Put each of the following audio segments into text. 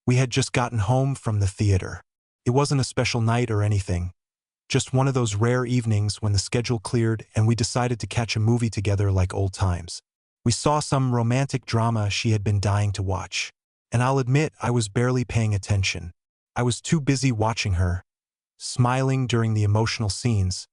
We had just gotten home from the theater. It wasn't a special night or anything, just one of those rare evenings when the schedule cleared and we decided to catch a movie together like old times. We saw some romantic drama she had been dying to watch, and I'll admit I was barely paying attention. I was too busy watching her, smiling during the emotional scenes,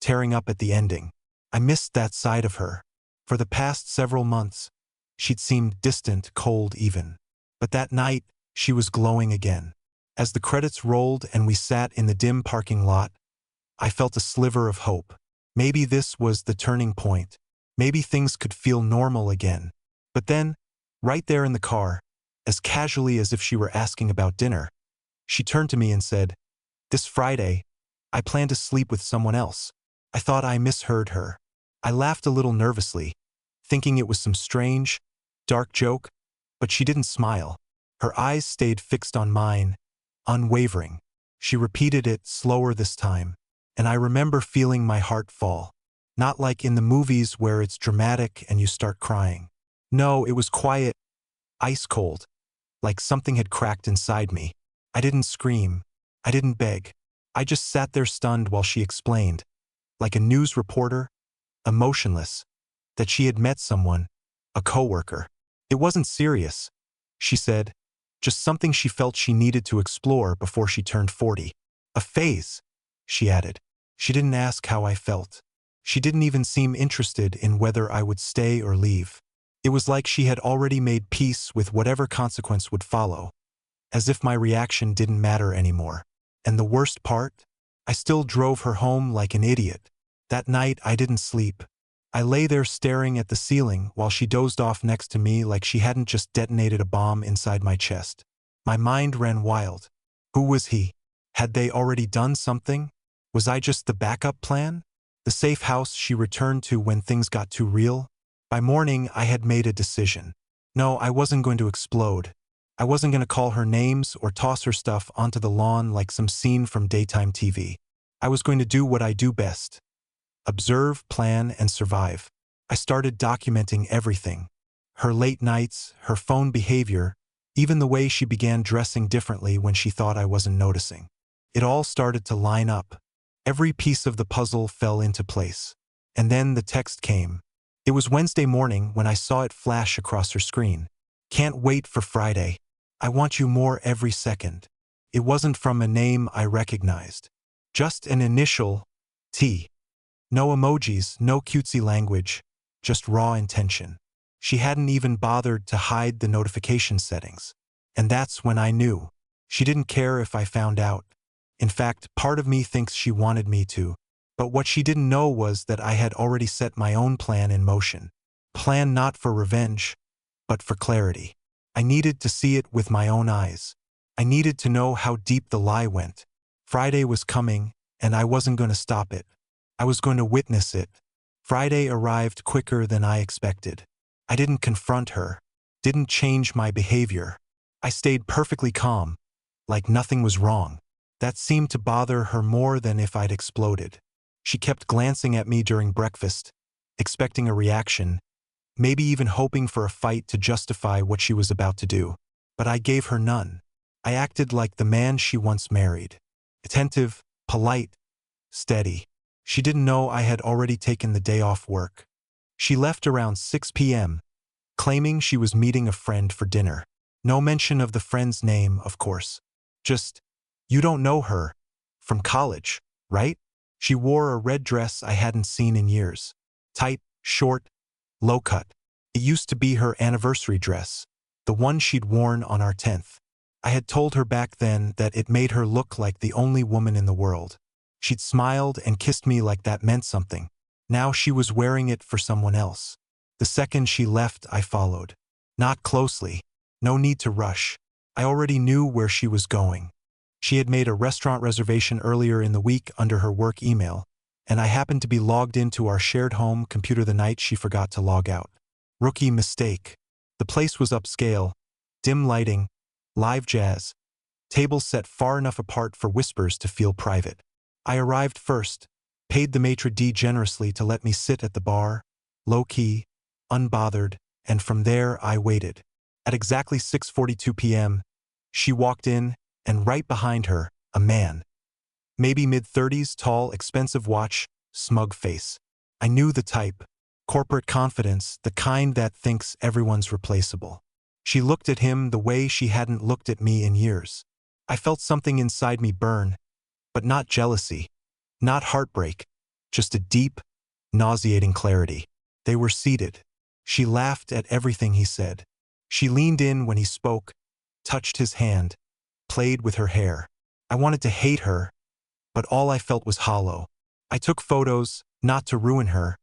tearing up at the ending. I missed that side of her. For the past several months, she'd seemed distant, cold even. But that night, she was glowing again. As the credits rolled and we sat in the dim parking lot, I felt a sliver of hope. Maybe this was the turning point. Maybe things could feel normal again. But then, right there in the car, as casually as if she were asking about dinner, she turned to me and said, "This Friday, I plan to sleep with someone else." I thought I misheard her. I laughed a little nervously, thinking it was some strange, dark joke, but she didn't smile. Her eyes stayed fixed on mine, unwavering. She repeated it slower this time, and I remember feeling my heart fall. Not like in the movies where it's dramatic and you start crying. No, it was quiet, ice cold, like something had cracked inside me. I didn't scream. I didn't beg. I just sat there stunned while she explained, like a news reporter, emotionless, that she had met someone, a coworker. It wasn't serious, she said, just something she felt she needed to explore before she turned 40. A phase, she added. She didn't ask how I felt. She didn't even seem interested in whether I would stay or leave. It was like she had already made peace with whatever consequence would follow, as if my reaction didn't matter anymore. And the worst part? I still drove her home like an idiot. That night I didn't sleep. I lay there staring at the ceiling while she dozed off next to me like she hadn't just detonated a bomb inside my chest. My mind ran wild. Who was he? Had they already done something? Was I just the backup plan? The safe house she returned to when things got too real? By morning, I had made a decision. No, I wasn't going to explode. I wasn't going to call her names or toss her stuff onto the lawn like some scene from daytime TV. I was going to do what I do best. Observe, plan, and survive. I started documenting everything. Her late nights, her phone behavior, even the way she began dressing differently when she thought I wasn't noticing. It all started to line up. Every piece of the puzzle fell into place. And then the text came. It was Wednesday morning when I saw it flash across her screen. "Can't wait for Friday. I want you more every second." It wasn't from a name I recognized. Just an initial, T. No emojis, no cutesy language, just raw intention. She hadn't even bothered to hide the notification settings. And that's when I knew. She didn't care if I found out. In fact, part of me thinks she wanted me to. But what she didn't know was that I had already set my own plan in motion. Plan not for revenge, but for clarity. I needed to see it with my own eyes. I needed to know how deep the lie went. Friday was coming, and I wasn't going to stop it. I was going to witness it. Friday arrived quicker than I expected. I didn't confront her, didn't change my behavior. I stayed perfectly calm, like nothing was wrong. That seemed to bother her more than if I'd exploded. She kept glancing at me during breakfast, expecting a reaction, maybe even hoping for a fight to justify what she was about to do. But I gave her none. I acted like the man she once married. Attentive, polite, steady. She didn't know I had already taken the day off work. She left around 6 p.m., claiming she was meeting a friend for dinner. No mention of the friend's name, of course. Just, "You don't know her. From college, right?" She wore a red dress I hadn't seen in years. Tight, short, low cut. It used to be her anniversary dress, the one she'd worn on our 10th. I had told her back then that it made her look like the only woman in the world. She'd smiled and kissed me like that meant something. Now she was wearing it for someone else. The second she left, I followed. Not closely. No need to rush. I already knew where she was going. She had made a restaurant reservation earlier in the week under her work email, and I happened to be logged into our shared home computer the night she forgot to log out. Rookie mistake. The place was upscale, dim lighting, live jazz, tables set far enough apart for whispers to feel private. I arrived first, paid the maitre d' generously to let me sit at the bar, low-key, unbothered, and from there I waited. At exactly 6:42 p.m., She walked in, and right behind her, a man. Maybe mid-30s, tall, expensive watch, smug face. I knew the type. Corporate confidence, the kind that thinks everyone's replaceable. She looked at him the way she hadn't looked at me in years. I felt something inside me burn, but not jealousy, not heartbreak, just a deep, nauseating clarity. They were seated. She laughed at everything he said. She leaned in when he spoke, touched his hand, played with her hair. I wanted to hate her, but all I felt was hollow. I took photos, not to ruin her,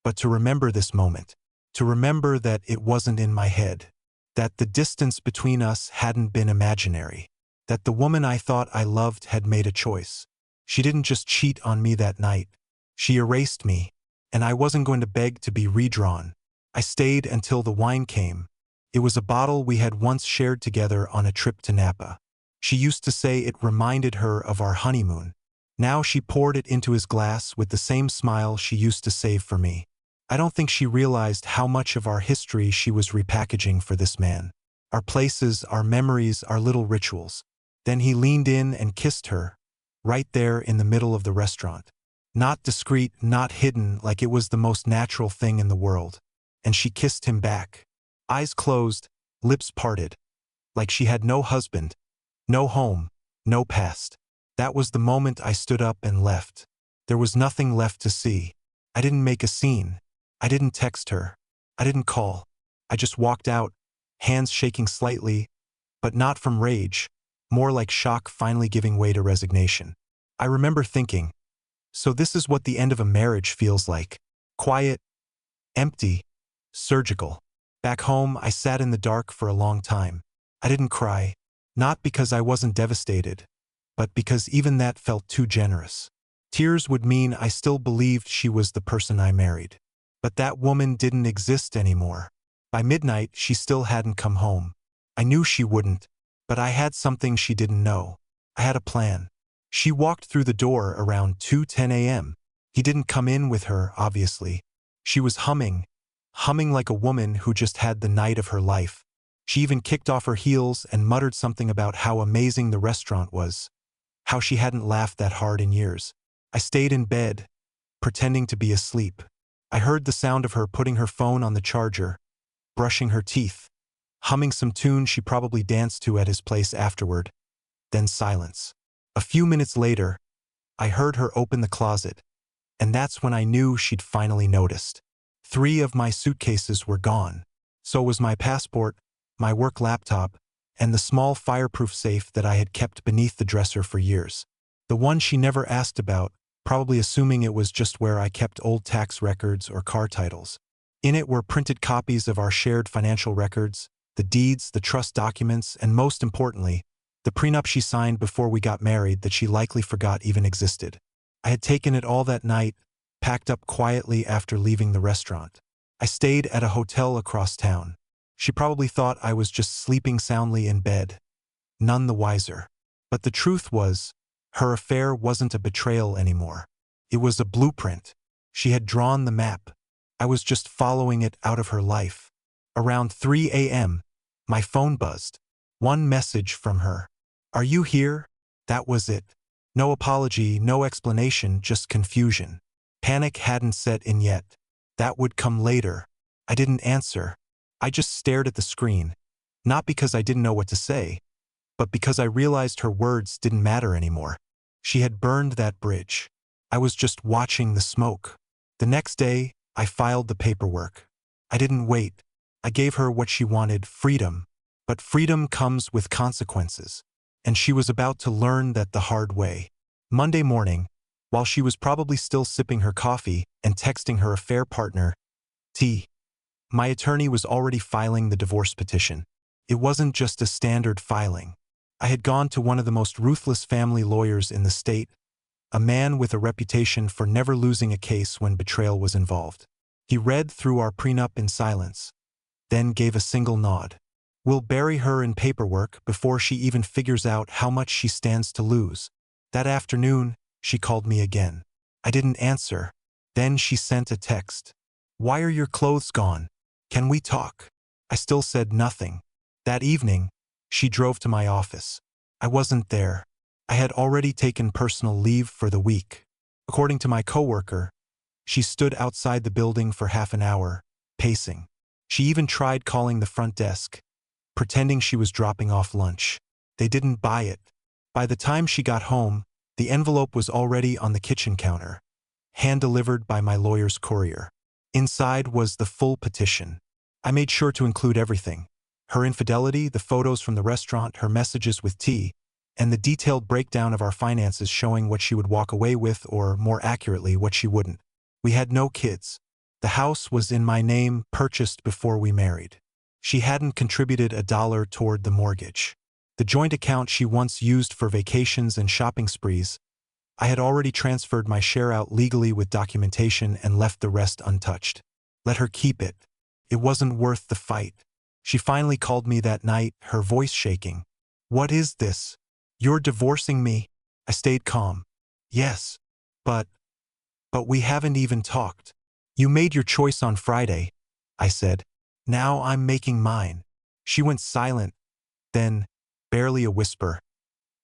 but to remember this moment, to remember that it wasn't in my head, that the distance between us hadn't been imaginary, that the woman I thought I loved had made a choice. She didn't just cheat on me that night. She erased me, and I wasn't going to beg to be redrawn. I stayed until the wine came. It was a bottle we had once shared together on a trip to Napa. She used to say it reminded her of our honeymoon. Now she poured it into his glass with the same smile she used to save for me. I don't think she realized how much of our history she was repackaging for this man. Our places, our memories, our little rituals. Then he leaned in and kissed her, right there in the middle of the restaurant. Not discreet, not hidden, like it was the most natural thing in the world. And she kissed him back. Eyes closed, lips parted. Like she had no husband, no home, no past. That was the moment I stood up and left. There was nothing left to see. I didn't make a scene. I didn't text her. I didn't call. I just walked out, hands shaking slightly, but not from rage, more like shock finally giving way to resignation. I remember thinking, so this is what the end of a marriage feels like. Quiet, empty, surgical. Back home, I sat in the dark for a long time. I didn't cry, not because I wasn't devastated, but because even that felt too generous. Tears would mean I still believed she was the person I married. But that woman didn't exist anymore. By midnight, she still hadn't come home. I knew she wouldn't, but I had something she didn't know. I had a plan. She walked through the door around 2:10 a.m. He didn't come in with her, obviously. She was humming like a woman who just had the night of her life. She even kicked off her heels and muttered something about how amazing the restaurant was, how she hadn't laughed that hard in years. I stayed in bed, pretending to be asleep. I heard the sound of her putting her phone on the charger, brushing her teeth, humming some tune she probably danced to at his place afterward. Then silence. A few minutes later, I heard her open the closet, and that's when I knew she'd finally noticed. 3 of my suitcases were gone. So was my passport, my work laptop, and the small fireproof safe that I had kept beneath the dresser for years. The one she never asked about, probably assuming it was just where I kept old tax records or car titles. In it were printed copies of our shared financial records, the deeds, the trust documents, and most importantly, the prenup she signed before we got married that she likely forgot even existed. I had taken it all that night, packed up quietly after leaving the restaurant. I stayed at a hotel across town. She probably thought I was just sleeping soundly in bed, none the wiser. But the truth was, her affair wasn't a betrayal anymore. It was a blueprint. She had drawn the map. I was just following it out of her life. Around 3 a.m., my phone buzzed. One message from her. "Are you here?" That was it. No apology, no explanation, just confusion. Panic hadn't set in yet. That would come later. I didn't answer. I just stared at the screen, not because I didn't know what to say, but because I realized her words didn't matter anymore. She had burned that bridge. I was just watching the smoke. The next day, I filed the paperwork. I didn't wait. I gave her what she wanted, freedom. But freedom comes with consequences. And she was about to learn that the hard way. Monday morning, while she was probably still sipping her coffee and texting her affair partner, my attorney was already filing the divorce petition. It wasn't just a standard filing. I had gone to one of the most ruthless family lawyers in the state, a man with a reputation for never losing a case when betrayal was involved. He read through our prenup in silence, then gave a single nod. "We'll bury her in paperwork before she even figures out how much she stands to lose." That afternoon, she called me again. I didn't answer. Then she sent a text. "Why are your clothes gone? Can we talk?" I still said nothing. That evening, She drove to my office. I wasn't there. I had already taken personal leave for the week. According to my coworker, she stood outside the building for half an hour, pacing. She even tried calling the front desk, pretending she was dropping off lunch. They didn't buy it. By the time she got home, the envelope was already on the kitchen counter, hand-delivered by my lawyer's courier. Inside was the full petition. I made sure to include everything: her infidelity, the photos from the restaurant, her messages with T, and the detailed breakdown of our finances showing what she would walk away with, or more accurately, what she wouldn't. We had no kids. The house was in my name, purchased before we married. She hadn't contributed $1 toward the mortgage. The joint account she once used for vacations and shopping sprees, I had already transferred my share out legally with documentation and left the rest untouched. Let her keep it. It wasn't worth the fight. She finally called me that night, her voice shaking. "What is this? You're divorcing me?" I stayed calm. "Yes. But we haven't even talked." "You made your choice on Friday," I said. "Now I'm making mine." She went silent. Then, barely a whisper,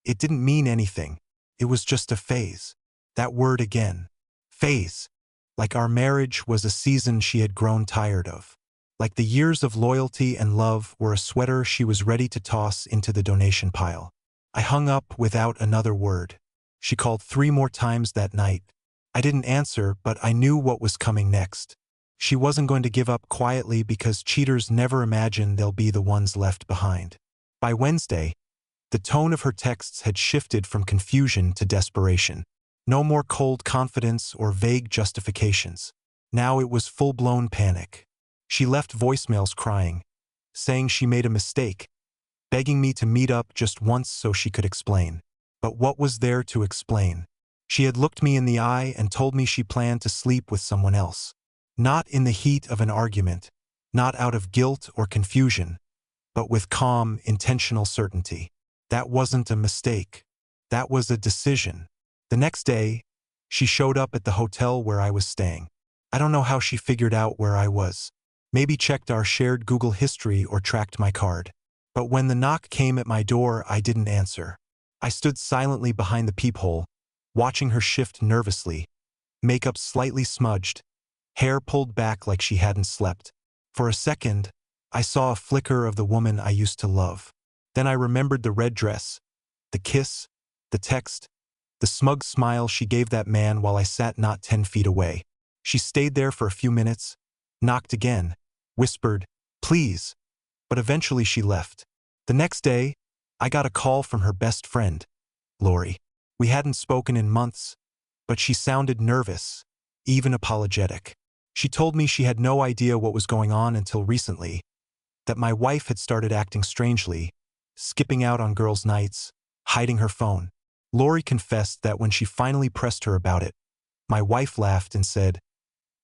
"It didn't mean anything. It was just a phase." That word again. Phase. Like our marriage was a season she had grown tired of. Like the years of loyalty and love were a sweater she was ready to toss into the donation pile. I hung up without another word. She called 3 more times that night. I didn't answer, but I knew what was coming next. She wasn't going to give up quietly, because cheaters never imagine they'll be the ones left behind. By Wednesday, the tone of her texts had shifted from confusion to desperation. No more cold confidence or vague justifications. Now it was full-blown panic. She left voicemails crying, saying she made a mistake, begging me to meet up just once so she could explain. But what was there to explain? She had looked me in the eye and told me she planned to sleep with someone else. Not in the heat of an argument, not out of guilt or confusion, but with calm, intentional certainty. That wasn't a mistake. That was a decision. The next day, she showed up at the hotel where I was staying. I don't know how she figured out where I was. Maybe checked our shared Google history or tracked my card. But when the knock came at my door, I didn't answer. I stood silently behind the peephole, watching her shift nervously, makeup slightly smudged, hair pulled back like she hadn't slept. For a second, I saw a flicker of the woman I used to love. Then I remembered the red dress, the kiss, the text, the smug smile she gave that man while I sat not 10 feet away. She stayed there for a few minutes, knocked again, whispered, "Please," but eventually she left. The next day, I got a call from her best friend, Lori. We hadn't spoken in months, but she sounded nervous, even apologetic. She told me she had no idea what was going on until recently, that my wife had started acting strangely, skipping out on girls' nights, hiding her phone. Lori confessed that when she finally pressed her about it, my wife laughed and said,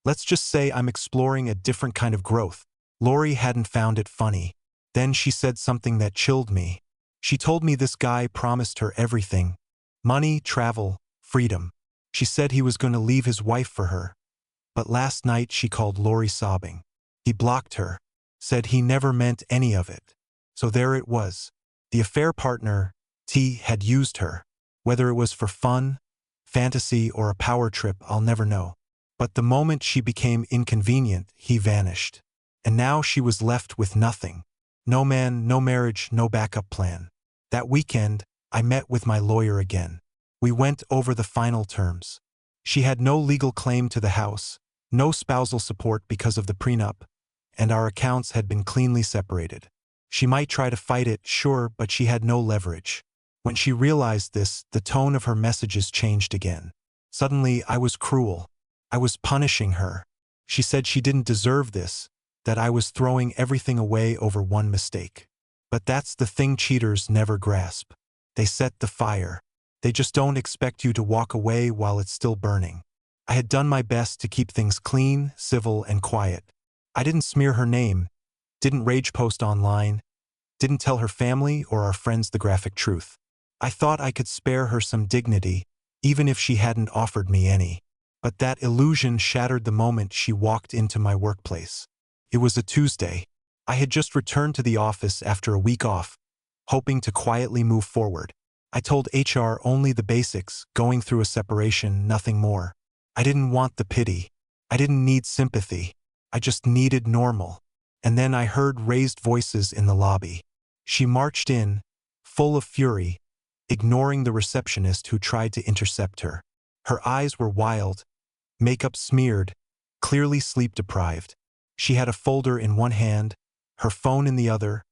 "Let's just say I'm exploring a different kind of growth." Lori hadn't found it funny. Then she said something that chilled me. She told me this guy promised her everything: money, travel, freedom. She said he was going to leave his wife for her. But last night she called Lori sobbing. He blocked her, said he never meant any of it. So there it was. The affair partner, T, had used her. Whether it was for fun, fantasy, or a power trip, I'll never know. But the moment she became inconvenient, he vanished. And now she was left with nothing. No man, no marriage, no backup plan. That weekend, I met with my lawyer again. We went over the final terms. She had no legal claim to the house, no spousal support because of the prenup, and our accounts had been cleanly separated. She might try to fight it, sure, but she had no leverage. When she realized this, the tone of her messages changed again. Suddenly, I was cruel. I was punishing her. She said she didn't deserve this, that I was throwing everything away over one mistake. But that's the thing cheaters never grasp. They set the fire. They just don't expect you to walk away while it's still burning. I had done my best to keep things clean, civil, and quiet. I didn't smear her name, didn't rage post online, didn't tell her family or our friends the graphic truth. I thought I could spare her some dignity, even if she hadn't offered me any. But that illusion shattered the moment she walked into my workplace. It was a Tuesday. I had just returned to the office after a week off, hoping to quietly move forward. I told HR only the basics, going through a separation, nothing more. I didn't want the pity. I didn't need sympathy. I just needed normal. And then I heard raised voices in the lobby. She marched in, full of fury, ignoring the receptionist who tried to intercept her. Her eyes were wild, makeup smeared, clearly sleep-deprived. She had a folder in one hand, her phone in the other,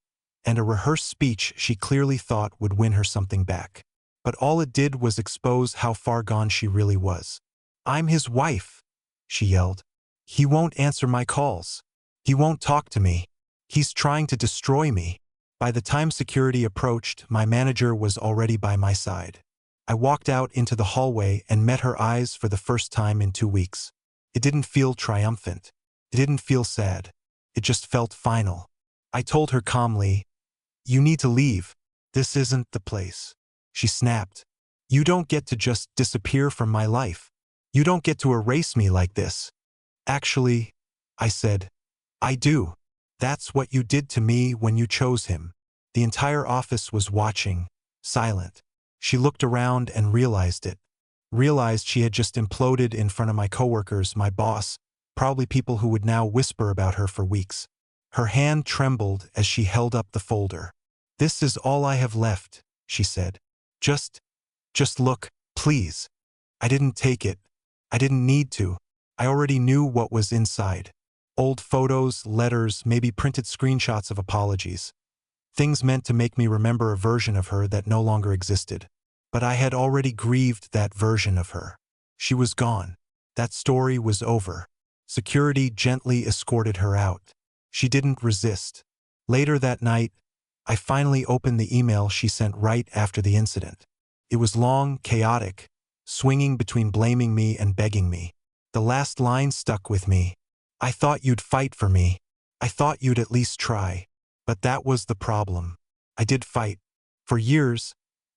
and a rehearsed speech she clearly thought would win her something back. But all it did was expose how far gone she really was. "I'm his wife," she yelled. "He won't answer my calls. He won't talk to me. He's trying to destroy me." By the time security approached, my manager was already by my side. I walked out into the hallway and met her eyes for the first time in 2 weeks. It didn't feel triumphant. It didn't feel sad. It just felt final. I told her calmly, "You need to leave. This isn't the place." She snapped. "You don't get to just disappear from my life. You don't get to erase me like this." "Actually," I said, "I do. That's what you did to me when you chose him." The entire office was watching, silent. She looked around and realized it. Realized she had just imploded in front of my coworkers, my boss, probably people who would now whisper about her for weeks. Her hand trembled as she held up the folder. "This is all I have left," she said. Just look, please." I didn't take it. I didn't need to. I already knew what was inside. Old photos, letters, maybe printed screenshots of apologies. Things meant to make me remember a version of her that no longer existed. But I had already grieved that version of her. She was gone. That story was over. Security gently escorted her out. She didn't resist. Later that night, I finally opened the email she sent right after the incident. It was long, chaotic, swinging between blaming me and begging me. The last line stuck with me. "I thought you'd fight for me. I thought you'd at least try." But that was the problem. I did fight. For years,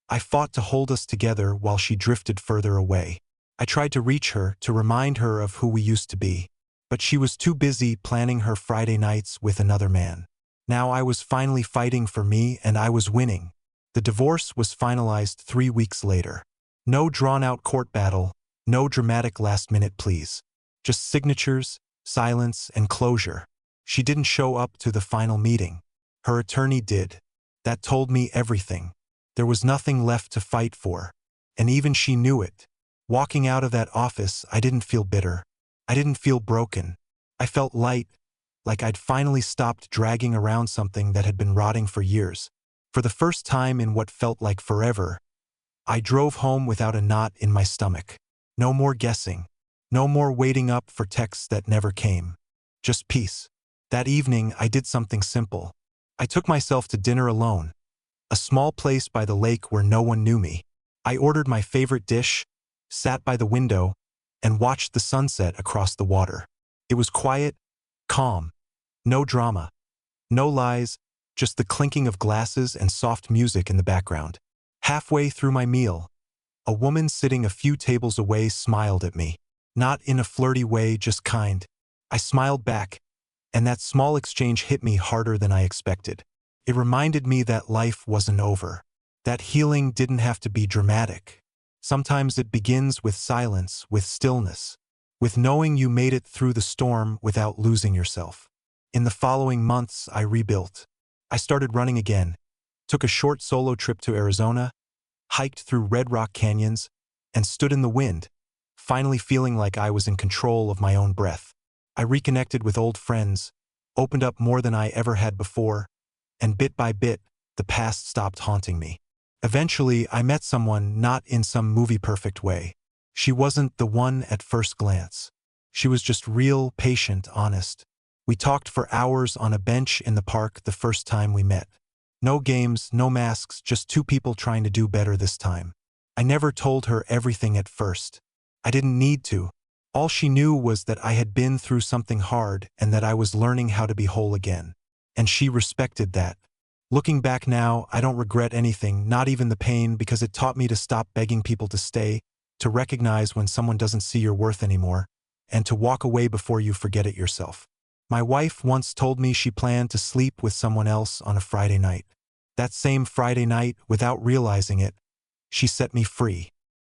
I fought to hold us together while she drifted further away. I tried to reach her, to remind her of who we used to be. But she was too busy planning her Friday nights with another man. Now I was finally fighting for me, and I was winning. The divorce was finalized 3 weeks later. No drawn-out court battle, no dramatic last-minute pleas. Just signatures, silence, and closure. She didn't show up to the final meeting. Her attorney did. That told me everything. There was nothing left to fight for. And even she knew it. Walking out of that office, I didn't feel bitter. I didn't feel broken. I felt light, like I'd finally stopped dragging around something that had been rotting for years. For the first time in what felt like forever, I drove home without a knot in my stomach. No more guessing. No more waiting up for texts that never came. Just peace. That evening, I did something simple. I took myself to dinner alone. A small place by the lake where no one knew me. I ordered my favorite dish, sat by the window, and watched the sunset across the water. It was quiet, calm. No drama. No lies, just the clinking of glasses and soft music in the background. Halfway through my meal, a woman sitting a few tables away smiled at me. Not in a flirty way, just kind. I smiled back, and that small exchange hit me harder than I expected. It reminded me that life wasn't over. That healing didn't have to be dramatic. Sometimes it begins with silence, with stillness, with knowing you made it through the storm without losing yourself. In the following months, I rebuilt. I started running again, took a short solo trip to Arizona, hiked through red rock canyons, and stood in the wind, finally feeling like I was in control of my own breath. I reconnected with old friends, opened up more than I ever had before, and bit by bit, the past stopped haunting me. Eventually, I met someone not in some movie-perfect way. She wasn't the one at first glance. She was just real, patient, honest. We talked for hours on a bench in the park the first time we met. No games, no masks, just two people trying to do better this time. I never told her everything at first. I didn't need to. All she knew was that I had been through something hard and that I was learning how to be whole again. And she respected that. Looking back now, I don't regret anything, not even the pain, because it taught me to stop begging people to stay, to recognize when someone doesn't see your worth anymore, and to walk away before you forget it yourself. My wife once told me she planned to sleep with someone else on a Friday night. That same Friday night, without realizing it, she set me free.